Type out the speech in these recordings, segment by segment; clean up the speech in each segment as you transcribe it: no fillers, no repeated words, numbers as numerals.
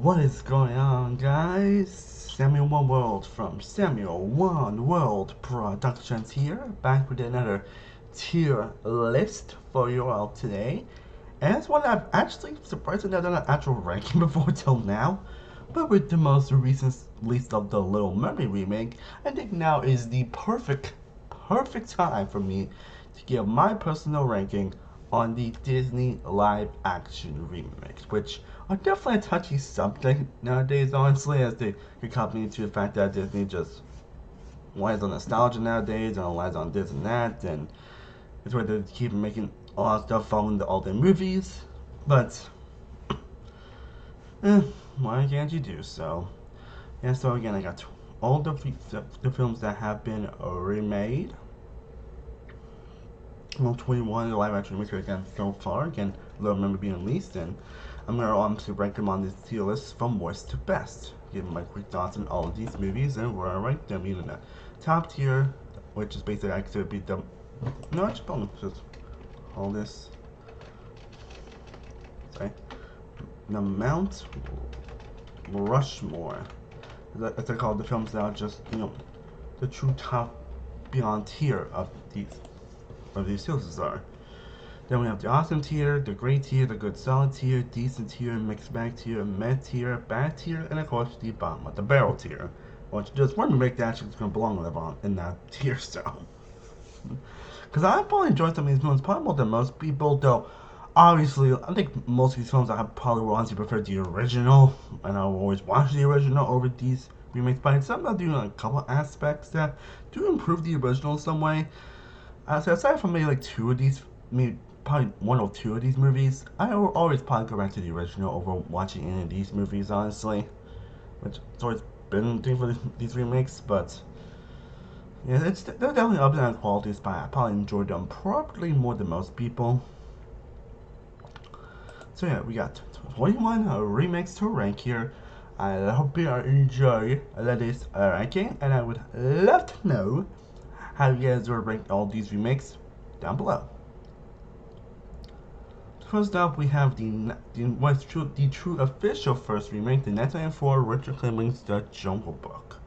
What is going on, guys? Samuel One World from Samuel One World Productions here, back with another tier list for you all today. And it's one I've actually surprisingly done an actual ranking before till now. But with the most recent release of the Little Mermaid remake, I think now is the perfect time for me to give my personal ranking on the Disney live action remakes, which are definitely a touchy subject nowadays, honestly, as they accompany to the fact that Disney just relies on nostalgia nowadays and relies on this and that, and it's where they keep making a lot of stuff following all their movies. But, eh, why can't you do so? And so again, I got all the films that have been remade. Well, 21 live action remakes again so far. Again, Little Mermaid being released, and I'm going to obviously rank them on this tier list from worst to best. Give my quick thoughts on all of these movies and where I rank them in the top tier, which is basically I could be the. No, actually, don't just all this. Sorry. The Mount Rushmore. As I call the films that are just, the true top beyond tier of these series are. Then we have the awesome tier, the great tier, the good solid tier, decent tier, mixed bag tier, mid tier, bad tier, and of course the bottom of the barrel tier. Which just one remake that actually is going to belong in that tier, so. Because I probably enjoyed some of these films probably more than most people, though obviously I think most of these films I probably will honestly prefer the original, and I will always watch the original over these remakes, but some of them do a couple aspects that do improve the original in some way. So aside from maybe like two of these, maybe probably one or two of these movies, I will always probably go back to the original over watching any of these movies, honestly. Which it's always been doing for these remakes, but yeah, they're definitely up and qualities, but I probably enjoy them probably more than most people. So yeah, we got 21 remakes to rank here. I hope you enjoy this ranking, and I would love to know how you guys would rank all these remakes down below. First up, we have the true official first remake, the 1994 Richard Clemens' The Jungle Book,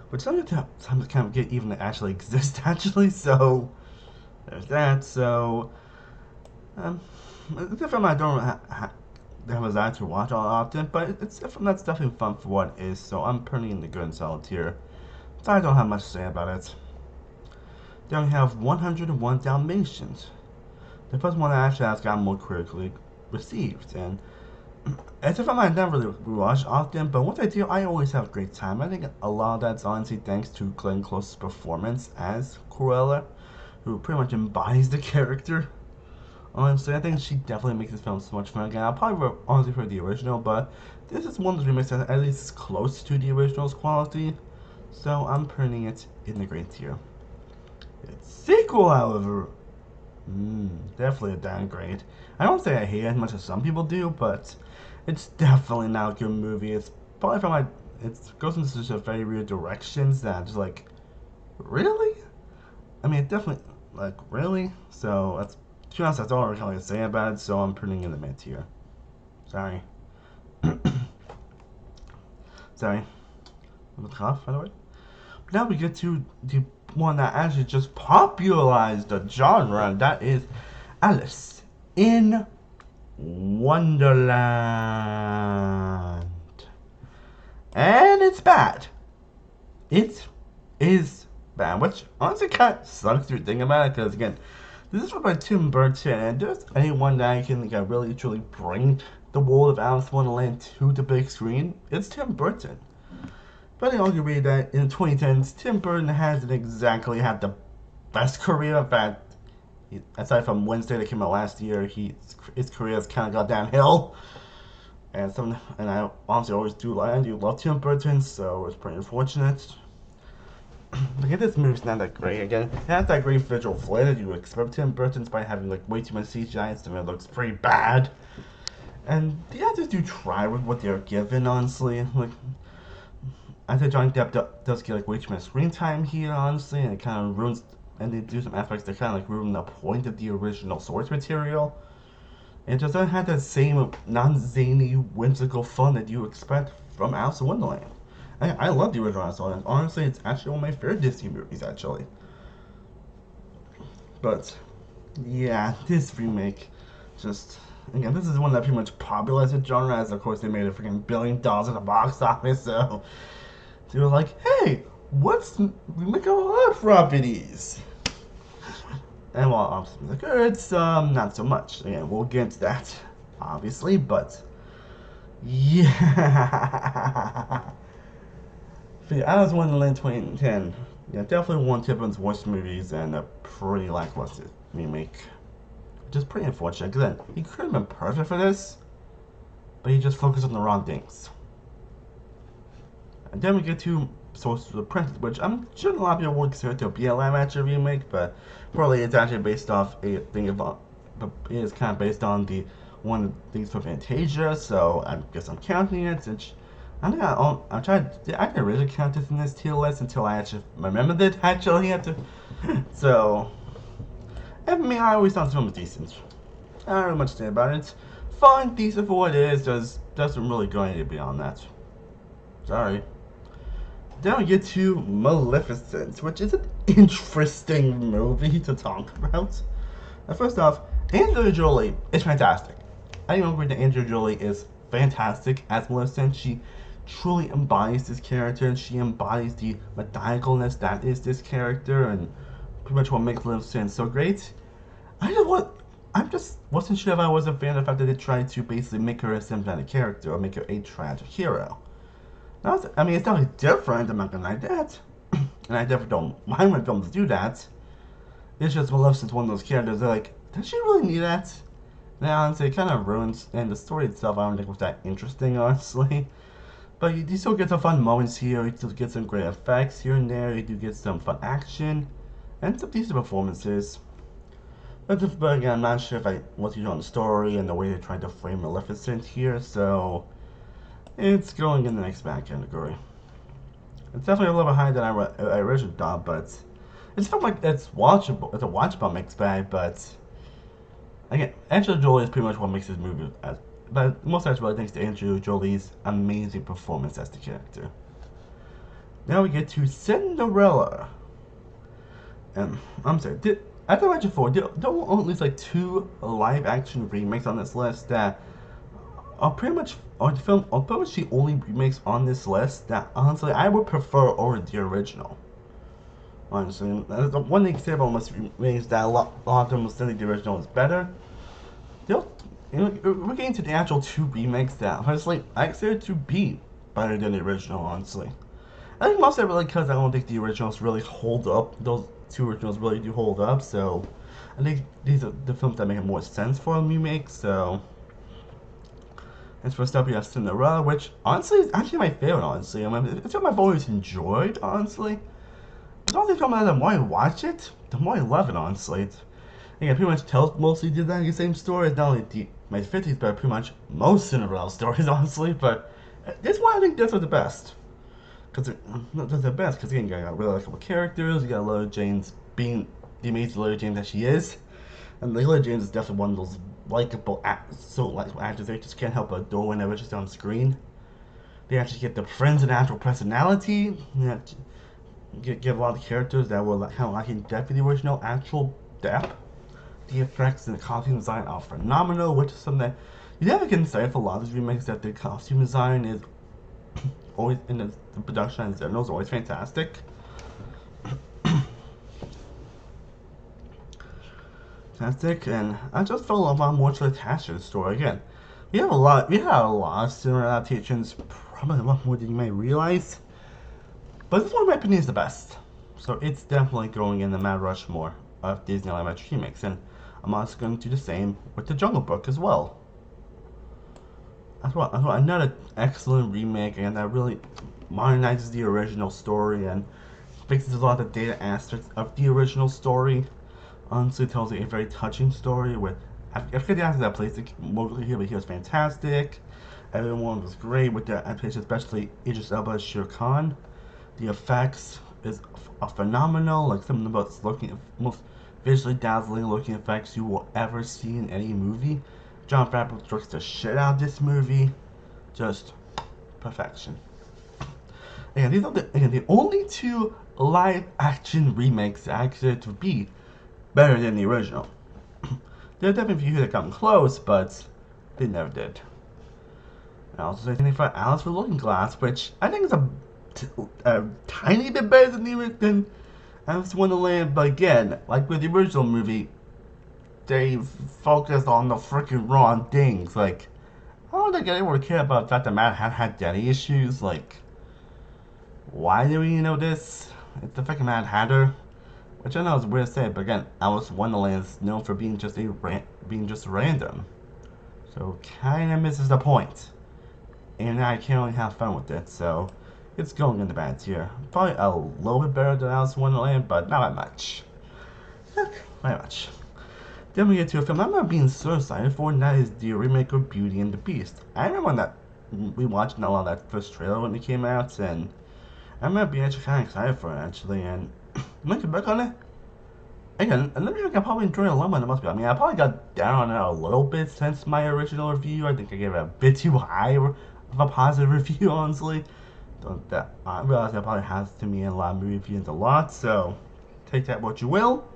which sometimes can't get even to actually exist actually. So there's that. So it's a film I don't have a desire to watch all often, but it's a film that's definitely fun for what it is. So I'm putting in the good and solid tier. So I don't have much to say about it. Then we have 101 Dalmatians. The first one that actually has gotten more critically received, and it's a film I never really watch often, but once I do, I always have a great time. I think a lot of that's honestly thanks to Glenn Close's performance as Cruella, who pretty much embodies the character. Honestly, I think she definitely makes this film so much fun. Again, I'll probably honestly prefer the original, but this is one of the remakes that at least is close to the original's quality, so I'm putting it in the great tier. Its sequel, however, definitely a downgrade. I don't say I hate it as much as some people do, but it's definitely not a good movie. It's probably from it goes into such a very weird directions that just like, really? I mean, it definitely, like, really? So, to be honest, that's all I really say about it, so I'm putting it in the mid tier. Sorry. Sorry. I'm a cough, by the way. But now we get to the one that actually just popularized the genre, and that is Alice in Wonderland. And it's bad. It is bad, which honestly kind of sucks to think about it, because again, this is by Tim Burton, and there's anyone that can really truly bring the world of Alice in Wonderland to the big screen, it's Tim Burton. But I agree that in the 2010s, Tim Burton hasn't exactly had the best career. In fact, aside from Wednesday that came out last year, his career has kind of got downhill. And I honestly always do love Tim Burton, so it's pretty unfortunate. Again, this movie's not that great. Again, it has that great visual flair that you would expect Tim Burton, despite having like way too much CGI, so it looks pretty bad. And the actors do try with what they're given, honestly. Like, I think Johnny Depp does get like way too much screen time here, honestly, and it kind of ruins. And they do some aspects that kind of like ruin the point of the original source material. It just doesn't have that same non-zany, whimsical fun that you expect from Alice in Wonderland. I love the original Alice in Wonderland. Honestly, it's actually one of my favorite Disney movies, actually. But yeah, this remake just again, this is one that pretty much popularized the genre. As of course they made a freaking $1 billion at the box office, so they were like, "Hey, what's we make our other properties?" And while obviously the goods, not so much. Again, we'll get into that, obviously, but yeah. For the Alice in Wonderland 2010, yeah, definitely one of Tippin's worst movies and a pretty lackluster remake. Which is pretty unfortunate, because he could have been perfect for this, but he just focused on the wrong things. And then we get to Sorcerer's Apprentice, which I'm sure a lot of people would consider to be a live action remake, but probably it's actually based off a thing about, but it is kind of based on the one of the things from Fantasia, so I guess I'm counting it. Since I think I'm trying. I didn't really count this in this tier list until I actually remembered it. Actually, have to. So, I mean, I always thought this film was decent. I don't really much to say about it. Fine, decent for what it is. Doesn't really go any beyond that. Sorry. Then we get to Maleficent, which is an interesting movie to talk about. First off, Angelina Jolie is fantastic. I don't agree that Angelina Jolie is fantastic as Maleficent. She truly embodies this character, and she embodies the maniacalness that is this character, and pretty much what makes Maleficent so great. I just want. I'm just wasn't sure if I was a fan of the fact that they tried to basically make her a sympathetic character or make her a tragic hero. I mean, it's definitely different. I'm not gonna lie that, and I definitely don't mind when films do that. It's just Maleficent's one of those characters. They're like, does she really need that? And honestly, it kind of ruins. And the story itself, I don't think was that interesting, honestly. But you still get some fun moments here. You still get some great effects here and there. You do get some fun action and some decent performances. But again, I'm not sure if I was using on the story and the way they tried to frame Maleficent here, so it's going in the next bad category. It's definitely a little bit higher than I originally thought, but it's felt like it's watchable. It's a watchable mixed bag, but again, Angelina Jolie is pretty much what makes this movie. But most of that's really thanks to Angelina Jolie's amazing performance as the character. Now we get to Cinderella. And I'm sorry, as I mentioned before, there were at least like 2 live action remakes on this list that are pretty much the only remakes on this list that honestly I would prefer over the original. Honestly, one thing to say about most remakes that a lot of them will think the original is better. We're getting to the actual 2 remakes that honestly I consider to be better than the original. Honestly, I think most of it really because I don't think the originals really hold up. Those 2 originals really do hold up. So I think these are the films that make more sense for a remake. So. And first up, we have Cinderella, which honestly is actually my favorite. Honestly, I mean, it's what I've always enjoyed. Honestly, but all the time, the more I watch it, the more I love it. Honestly, again, pretty much tells mostly the same story. It's not only my 50s, but pretty much most Cinderella stories. Honestly, but this one I think does the best. Because not just the best, because again, you got really likable characters. You got Lily James being the amazing Lily James that she is. And Lily James is definitely one of those likable actors they just can't help but adore whenever she's on screen. They actually get the friends and actual personality. Give a lot of characters that were kind of lacking depth in the original actual depth. The effects and the costume design are phenomenal, which is something that you never can say for a lot of these remakes that the costume design is always in the production in general is always fantastic. Fantastic, and I just felt a lot more attached to the story. Again, we had a lot of similar adaptations, probably a lot more than you may realize. But this one, in my opinion, is the best. So it's definitely going in the Mount Rushmore of Disney live action remakes, and I'm also going to do the same with the Jungle Book as well. Another excellent remake, and that really modernizes the original story and fixes a lot of the data aspects of the original story. Honestly, tells a very touching story with I forget the actor that plays the Mowgli here, but he was fantastic. Everyone was great with the adaptation, especially Idris Elba as Shere Khan. The effects are phenomenal, like some of the most visually dazzling looking effects you will ever see in any movie. John Favreau directs the shit out of this movie. Just perfection. And these are the only two live action remakes actually to be better than the original. There are definitely a few that come close, but they never did. And also, I think for Alice for Looking Glass, which I think is a tiny bit better than Alice in Wonderland, but again, like with the original movie, they focused on the freaking wrong things. Like, I don't think anyone would care about the fact that Matt had daddy issues. Like, why do we know this? It's the freaking Mad Hatter. Which I know is weird to say, but again, Alice in Wonderland is known for being just random. So kinda misses the point. And I can't really have fun with it, so it's going in the bad tier. Probably a little bit better than Alice in Wonderland, but not that much. Not very much. Then we get to a film I remember being so excited for, and that is the remake of Beauty and the Beast. I remember when we watched a lot of that first trailer when it came out, and I remember being actually kind of excited for it, actually, and looking back on it, again, I think I can probably enjoy it a lot more than most people. I mean, I probably got down on it a little bit since my original review. I think I gave it a bit too high of a positive review, honestly. I realize that probably has to me in a lot of movie reviews a lot, so take that what you will.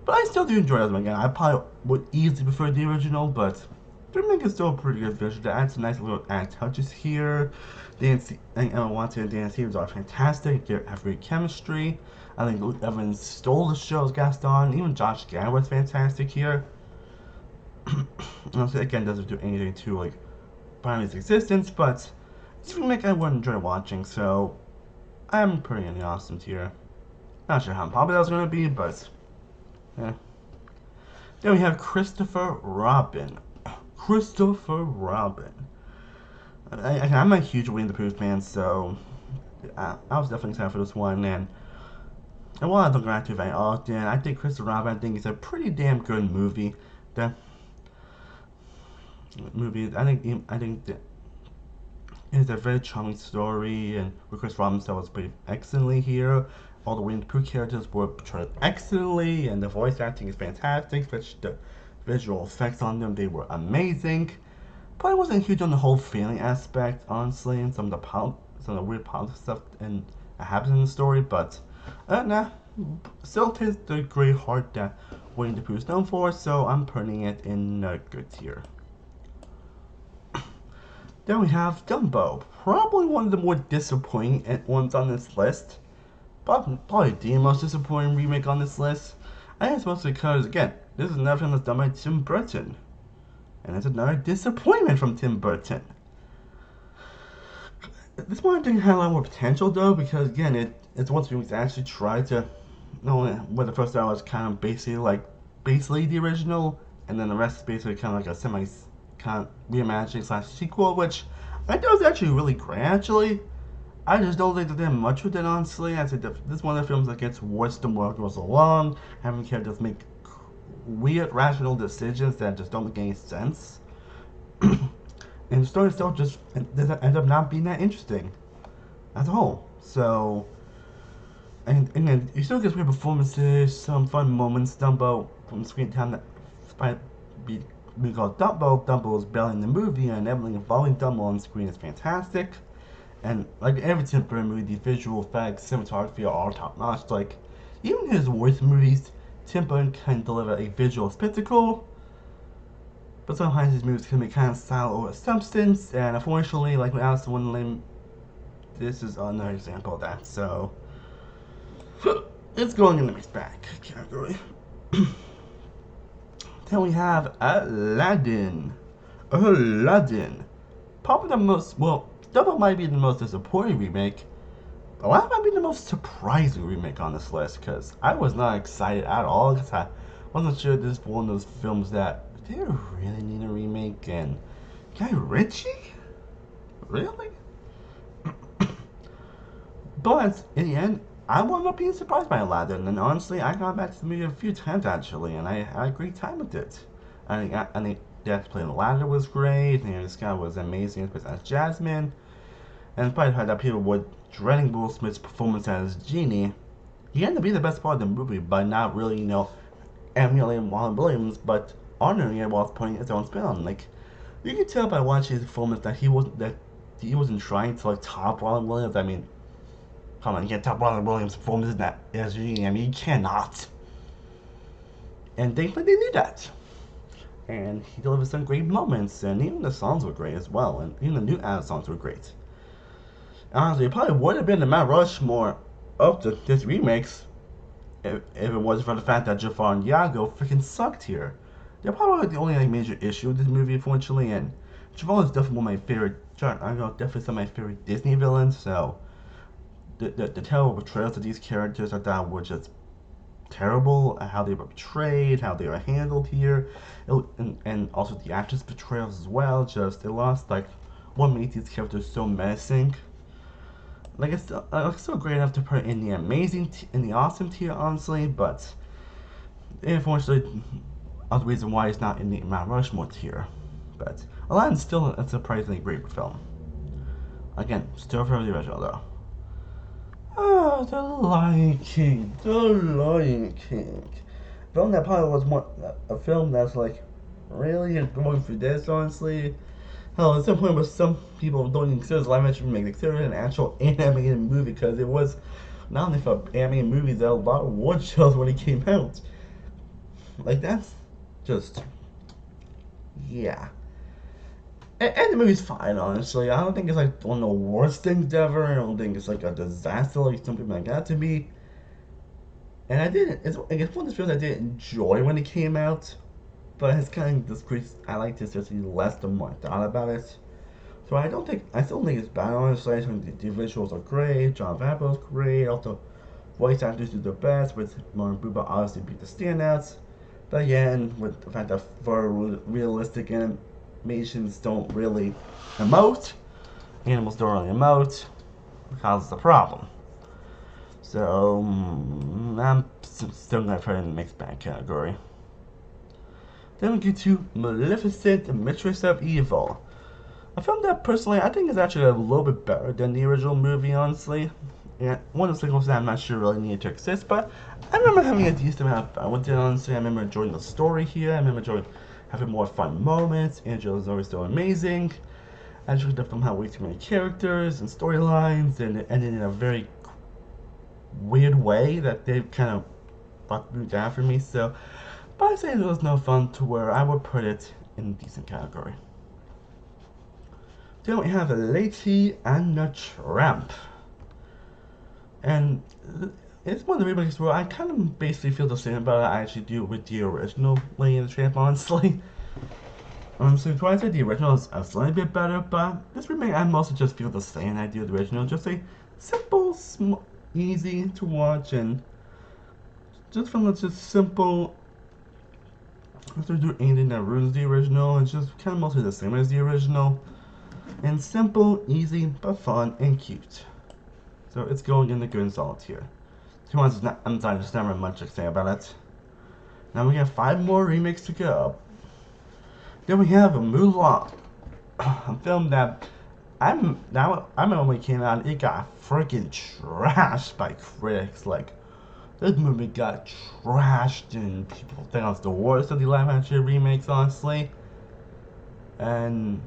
But I still do enjoy them again. I probably would easily prefer the original, but the remake is still a pretty good visual. It adds some nice little added touches here. Nancy and Emma Watson and Dan Stevens are fantastic. They have great chemistry. I think Luke Evans stole the show as Gaston. Even Josh Gad was fantastic here. Honestly, again, doesn't do anything to like find its existence, but it's a remake I would enjoy watching. So I'm pretty in the awesome tier. Not sure how popular that's gonna be, but yeah. Then we have Christopher Robin. Christopher Robin. I'm a huge Winnie the Pooh fan, so I was definitely excited for this one. And while I don't go to very often, I think Christopher Robin, I think, is a pretty damn good movie. The movie, I think that it's a very charming story, and Chris Robin was pretty excellently here. All the Winnie the Pooh characters were portrayed excellently, and the voice acting is fantastic. Which the visual effects on them, they were amazing. Probably wasn't huge on the whole feeling aspect, honestly, and some of the weird politics stuff and that happens in the story, but nah, still tastes the great heart that Winnie the Pooh is known for, so I'm putting it in a good tier. Then we have Dumbo, probably one of the more disappointing ones on this list. Probably the most disappointing remake on this list. I think it's mostly because, again, this is another film that's done by Tim Burton. And it's another disappointment from Tim Burton. This one I think had a lot more potential though, because again, it's one thing we actually tried to, where the first hour was kind of basically the original, and then the rest is basically kind of like a kind of reimagining / sequel, which I thought was actually really great. Actually, I just don't think they did much with it. Honestly, I think this is one of the films that gets worse the more it goes along, having characters make weird rational decisions that just don't make any sense. And the story itself just doesn't end up not being that interesting as a whole. So, and then you still get great performances, some fun moments. Dumbo from screen time that despite being called Dumbo is barely in the movie, and everything involving Dumbo on screen is fantastic. And like every Tim Burton movie, the visual effects, cinematography are all top notch. Like even his worst movies, Tim Burton can deliver a visual spectacle, but sometimes his movies can be kind of style over substance, and unfortunately, like with Alice in Wonderland, this is another example of that. So it's going in the mixed bag category. Then we have Aladdin. Aladdin. Probably the most, well, Dumbo might be the most disappointing remake. Aladdin might be the most surprising remake on this list, because I was not excited at all, because I wasn't sure this was one of those films that, do they really need a remake? And Guy Ritchie? Really? But in the end, I wound up being surprised by Aladdin, and honestly, I got back to the movie a few times actually, and I had a great time with it. I think the actor playing Aladdin was great, and this guy was amazing as Jasmine, and despite the fact that people were dreading Will Smith's performance as Genie, he ended up being the best part of the movie by not really, emulating Robin Williams, but honoring it while putting its own spin on. Like, you can tell by watching his performance that he wasn't trying to like top Robin Williams. I mean, come on, you can't top Robin Williams' performance in that as you. I mean, you cannot. And thankfully they knew that. And he delivered some great moments, and even the songs were great as well, and even the new ad songs were great. Honestly, it probably would have been the Mount Rushmore of this remakes if it wasn't for the fact that Jafar and Iago freaking sucked here. They're probably the only like major issue with this movie, unfortunately, and Jafar is definitely one of my favorite. I know definitely some of my favorite Disney villains. So the terrible portrayals of these characters I thought were just terrible. How they were portrayed, how they were handled here, and also the actors' portrayals as well. Just they lost like what made these characters so menacing. Like it's still great enough to put in the amazing, in the awesome tier, honestly, but unfortunately, other reason why it's not in the Mount Rushmore tier. But Aladdin's still a surprisingly great film. Again, still from the original though. Oh, The Lion King, The Lion King. Film that probably was more a film that's like really going through this, honestly. Hell, at some point where some people don't even consider this live action remake, they consider it an actual animated movie because it was not only for animated movies, there were a lot of award shows when it came out. Like that's just yeah. And the movie's fine, honestly. I don't think it's like one of the worst things ever. I don't think it's like a disaster like some people like that to be. And I didn't. It's one of the films I did enjoy when it came out, but it's kind of discreet. I like this just less the more I thought about it. So I still think it's bad, honestly. I think the visuals are great. John Favreau's great. Also, voice actors do their best, with Lauren Buba obviously beat the standouts. But again, with the fact that very realistic animations don't really emote, animals don't really emote, causes a problem. So, I'm still going to put it in the mixed bag category. Then we get to Maleficent, Mistress of Evil. A film that personally I think is actually a little bit better than the original movie, honestly. And one of the sequels that I'm not sure really needed to exist, but I remember having a decent amount of fun with it, honestly. I remember enjoying the story here. I remember enjoying having more fun moments. Angela's always so amazing. I enjoyed the film had way too many characters and storylines, and it ended in a very weird way that they kind of fucked me down for me. So, but I say it was no fun to where I would put it in a decent category. Then we have Lady and the Tramp. And it's one of the remakes where I kind of basically feel the same about it I actually do with the original Lady and the Tramp, honestly. So twice the original is a slightly bit better, but this remake I mostly just feel the same I do with the original. Just a simple, easy to watch, and just from just simple. If they do anything that ruins the original, it's just kind of mostly the same as the original. And simple, easy, but fun and cute. So it's going in the good and solid tier. I'm sorry, there's never much to say about it. Now we have 5 more remakes to go. Then we have Mulan, a film that I remember when it came out, it got freaking trashed by critics. Like, this movie got trashed, and people think it's the worst of the live action remakes, honestly. And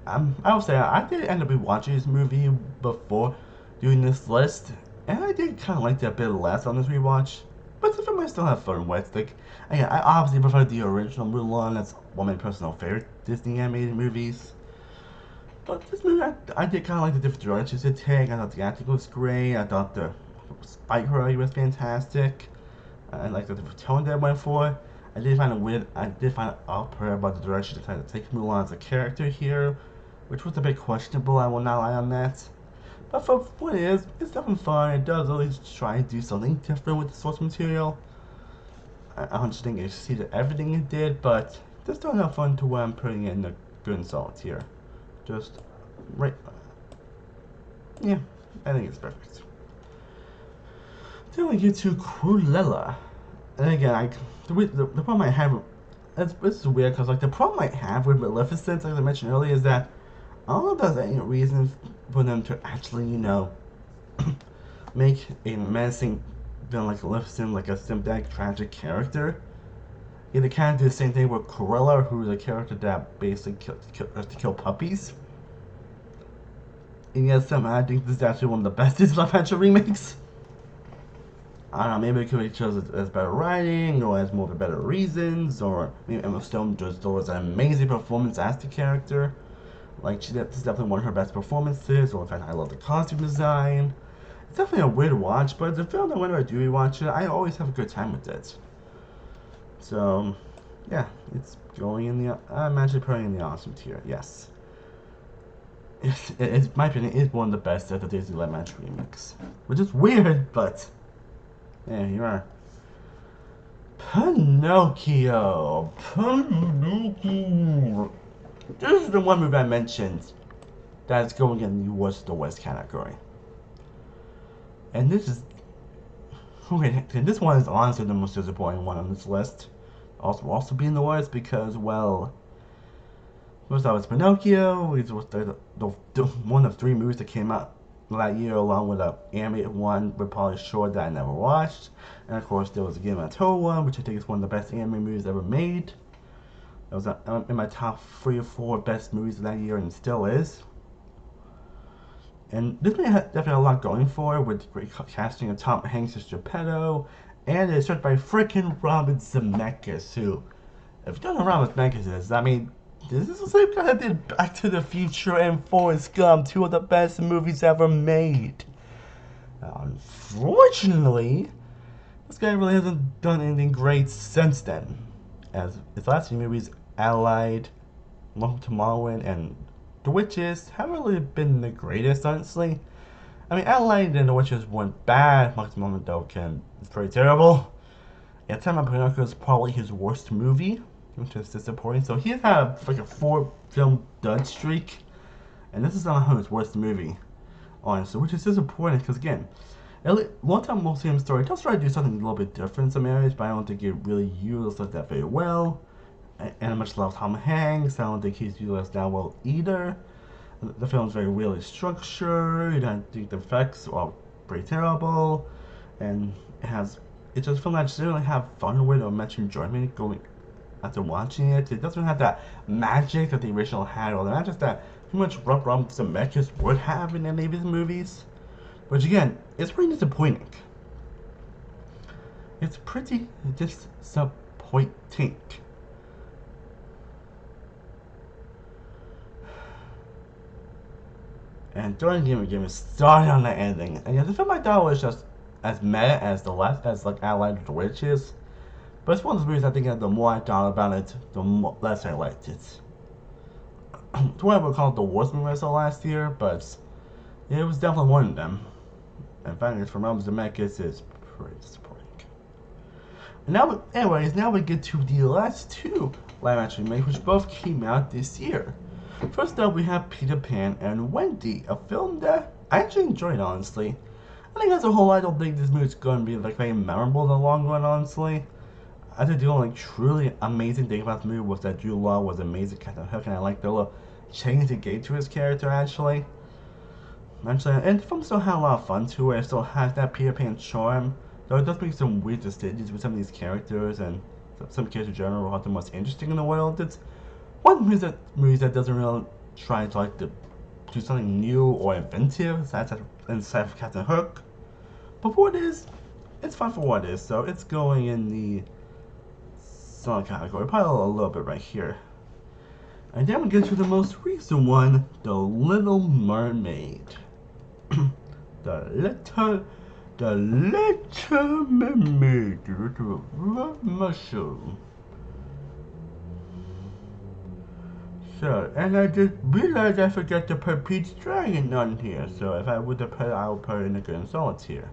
I would say I did end up watching this movie before doing this list, and I did kind of like that a bit less on this rewatch. But the film I still have fun with. Like, again, I obviously prefer the original Mulan. That's one of my personal favorite Disney animated movies. But this movie, I did kind of like the different directions it take. I thought the acting was great. I thought the Spike Hurley was fantastic. I liked the tone that I went for. I did find it weird. I did find it off-putting about the direction they tried to take Mulan as a character here, which was a bit questionable. I will not lie on that. But for what it is, it's definitely fun. It does always try to do something different with the source material. I don't just think it succeeded everything it did, but there's still enough fun to where I'm putting it in the good and solid tier. Just right. Yeah, I think it's perfect. Then we get to Cruella. And again, the problem I have, this is weird because like the problem I have with Maleficent, like I mentioned earlier, is that I don't know if there's any reason for them to actually, make a menacing villain like Maleficent like a sympathetic, tragic character. Yeah, they kind of do the same thing with Cruella, who's a character that basically has to kill puppies. And yes, somehow I think this is actually one of the best Disney live action remakes. I don't know, maybe it could be chosen as better writing, or as more of better reasons, or maybe Emma Stone just does an amazing performance as the character. Like, this is definitely one of her best performances, or in fact, I love the costume design. It's definitely a weird watch, but it's a film that whenever I do rewatch it, I always have a good time with it. So, yeah, it's going in the, I'm actually putting in the awesome tier, yes. It's my opinion, it's one of the best of the Disney live action remakes. Which is weird, but yeah, you are. Pinocchio. Pinocchio. This is the one movie I mentioned that's going in the worst of the West category. And this is okay. This one is honestly the most disappointing one on this list. Also being the worst because, well, first off, it's Pinocchio. It was the one of three movies that came out that year, along with an animated one with Pauly Shore that I never watched. And of course, there was a Guillermo del Toro one, which I think is one of the best anime movies ever made. It was in my top 3 or 4 best movies of that year, and it still is. And this movie definitely had a lot going for it, with great casting of Tom Hanks as Geppetto, and it's directed by freaking Robert Zemeckis, who, if you don't know who Robert Zemeckis is, I mean, this is the same guy that did Back to the Future and Forrest Gump, 2 of the best movies ever made. Unfortunately, this guy really hasn't done anything great since then, as his last few movies, Allied, Welcome to Marwen, and The Witches, haven't really been the greatest, honestly. I mean, Allied and The Witches weren't bad, Welcome to Marwen, though, it's pretty terrible. At the time, Pinocchio is probably his worst movie, which is disappointing. So he's had like a 4-film dud streak, and this is not his worst movie, honestly, which is disappointing because, again, one time we'll see him story does try to do something a little bit different in some areas, but I don't think it really utilizes that very well. And much love Tom Hanks, I don't think he's utilized that well either. The film's very weirdly structured, I think the effects are pretty terrible, and it's just a film that I just didn't really have fun with or much enjoyment going after watching it. It doesn't have that magic that the original had, or the magic that pretty much Robert Zemeckis would have in any of his movies. Which again, it's pretty disappointing. It's pretty disappointing. And don't even get me started on the ending. And yeah, the film I thought was just as meh as the last, as like Allied with the Witches. But it's one of those movies I think that the more I thought about it, the less I liked it. To what I would call it the worst movie I saw last year, but it was definitely one of them. And finding it from Robert Zemeckis is pretty disappointing. And now we get to the last 2 live action remakes, which both came out this year. First up, we have Peter Pan and Wendy, a film that I actually enjoyed, honestly. I think as a whole, I don't think this movie is going to be like very memorable in the long run, honestly. I think the only truly amazing thing about the movie was that Jude Law was amazing Captain Hook, and I like the little change he gave to his character, actually. And the film still had a lot of fun to it. It still has that Peter Pan charm, though it does make some weird decisions with some of these characters, and some characters in general are the most interesting in the world. It's one of the movies that doesn't really try to like to do something new or inventive inside of Captain Hook. But for what it is, it's fun for what it is. So it's going in the song category, probably a little bit right here. And then we get to the most recent one, The Little Mermaid. the little mermaid, mushroom. So, and I just realized I forgot to put Pete's Dragon on here. So if I would have put it, I would put it in the Good Solids here.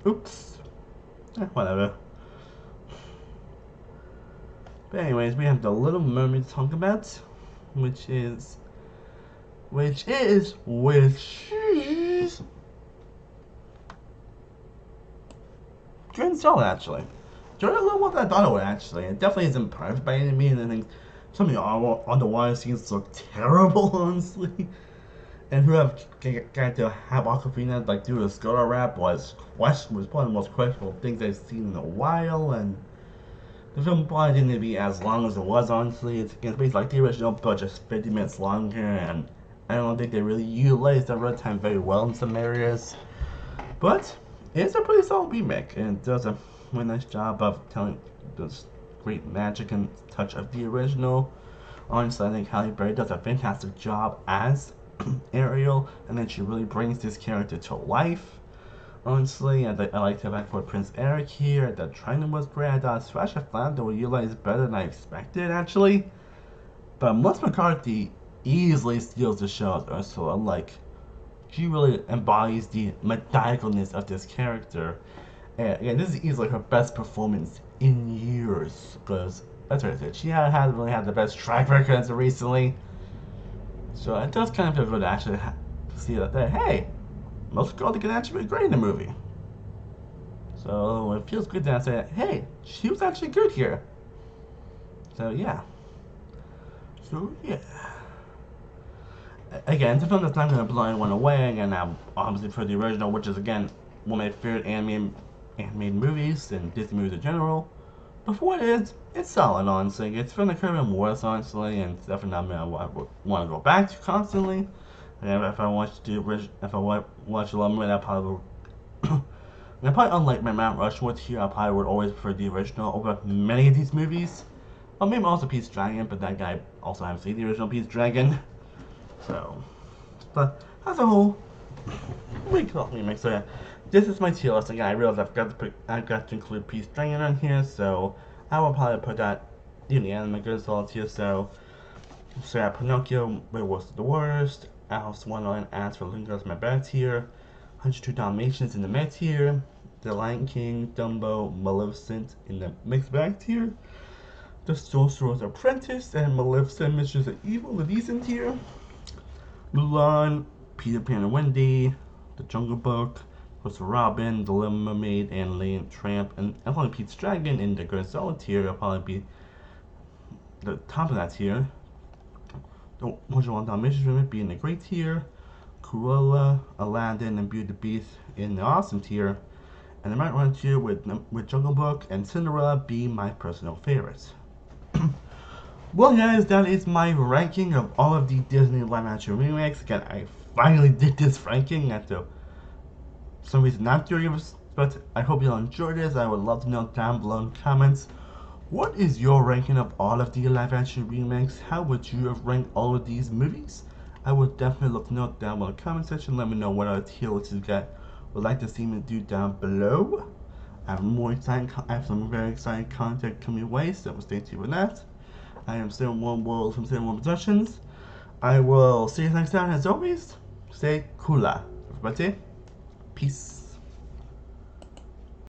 Oops. Whatever. But anyways, we have The Little Mermaid to talk about, which is Good Solid, actually. Enjoyed it a little more than I thought it would, actually. It definitely isn't perfect by any means. I think some of the underwater scenes look terrible, honestly. And who have got to have Aquafina like do a Skoda rap was probably the most questionable things I've seen in a while. And The film probably didn't be as long as it was, honestly. It's basically like the original, but just 50 minutes longer, and I don't think they really utilized the runtime very well in some areas. But it's a pretty solid remake, and it does a really nice job of telling this great magic and touch of the original. Honestly, I think Halle Berry does a fantastic job as Ariel, and then she really brings this character to life. Honestly, I like the fact for Prince Eric here. The training was great. I thought Smash Flounder were utilized better than I expected, actually. But Melissa McCarthy easily steals the show as Ursula. Like, she really embodies the maniacalness of this character. And again, this is easily her best performance in years. Because, that's what I said, she hasn't really had the best track record as of recently. So it does kind of feel good to actually see that, hey, Melissa McCarthy can actually be great in the movie. So it feels good to say, hey, she was actually good here. So yeah. So yeah. Again, it's a film that's not going to blow anyone away. Again, I'm obviously for the original, which is again one of my favorite animated movies and Disney movies in general. But for what it is, it's solid, honestly. It's from the current wars, honestly, and it's definitely not something I want to go back to constantly. And if I watch Little Mermaid, I probably would. And probably unlike my Mount Rushmore here, I probably would always prefer the original over many of these movies. Or maybe also Pete's Dragon, but that guy also hasn't seen the original Pete's Dragon. So, but as a whole, we call remake. So yeah, this is my tier list. Again, I realized I forgot to include Pete's Dragon on here, so I will probably put that in the end of my good solid tier. So yeah, Pinocchio, Where Was the Worst? Alice Wonderland As for Lingers, my bad tier. 102 Dalmatians in the mid tier. The Lion King, Dumbo, Maleficent in the mixed bag tier. The Sorcerer's Apprentice and Maleficent, Mistress of Evil, the decent tier. Mulan, Peter Pan and Wendy, The Jungle Book, Mr. Robin, The Little Mermaid, and Lady and Tramp, and probably Pete's Dragon in the good solid tier. Will probably be the top of that tier. The 101 Dalmatians remake be in the great tier. Cruella, Aladdin, and Beauty and the Beast in the awesome tier. And the right one tier with Jungle Book and Cinderella be my personal favorites. Well guys, that is my ranking of all of the Disney live action remakes. Again, I finally did this ranking after some reason not doing it, but I hope you all enjoyed this. I would love to know down below in the comments, what is your ranking of all of the live action remakes? How would you have ranked all of these movies? I would definitely love to know down below in the comment section. Let me know what other tier lists you guys would like to see me do down below. I have some very exciting content coming your way, so stay tuned for that. I am still One World from Still One Productions. I will see you next time. As always, stay cooler. Everybody, peace.